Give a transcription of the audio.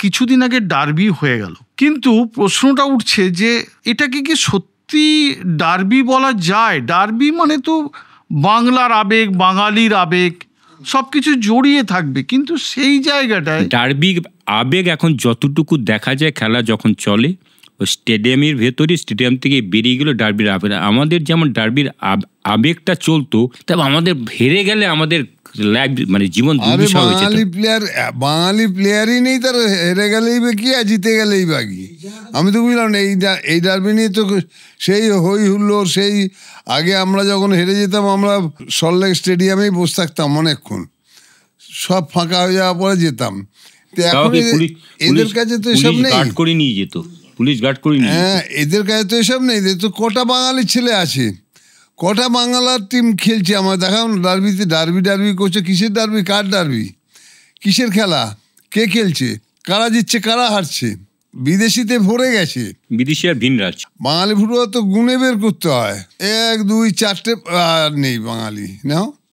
কিছুদিন আগে ডার্বি হয়ে গেল, কিন্তু প্রশ্নটা উঠছে যে এটাকে কি সত্যি ডার্বি বলা যায়? ডার্বি মানে তো বাংলার আবেগ, বাঙালির আবেগ সবকিছু জড়িয়ে থাকবে, কিন্তু সেই জায়গাটায় ডার্বি আবেগ এখন যতটুকু দেখা যায় খেলা যখন চলে ওই স্টেডিয়ামের ভেতরে, স্টেডিয়াম থেকে বেরিয়ে গেল ডার্বির আবেগ। আমাদের যেমন ডার্বির আবেগটা চলতো, তবে আমাদের হেরে গেলে আমাদের মানে জীবন দুর্বিষহ হয়ে যেত। বাঙালি প্লেয়ারই নেই, তার হেরে গেলেই বা কি আর জিতে গেলেই বা কি। আমি তো বুঝলাম না এই ডার্বি নিয়ে তো সেই হই হুল্লোড়। সেই আগে আমরা যখন হেরে যেতাম আমরা সল্টলেক স্টেডিয়ামেই বসে থাকতাম অনেকক্ষণ, সব ফাঁকা হয়ে যাওয়ার পরে যেতাম। এখন এদের কাছে তো এসব নেই, গার্ড করে নিয়ে যেত, পুলিশ গার্ড করে নিয়ে। হ্যাঁ, এদের কাছে তো এসব নেই। এদের তো কটা বাঙালি ছেলে আছে, কটা বাংলার টিম খেলছে। আমার দেখাও ডার্বিতে, ডার্বি করছে। কিসের ডার্বি? কার ডার্বি? কিসের খেলা? কে খেলছে? কারা জিতছে, কারা হারছে? বিদেশিতে ভরে গেছে, বিদেশি আর ভিন রাজ। বাঙালি ফুটবল তো গুণে বের করতে হয়, 1 2 4টে আর নেই বাঙালি। নাও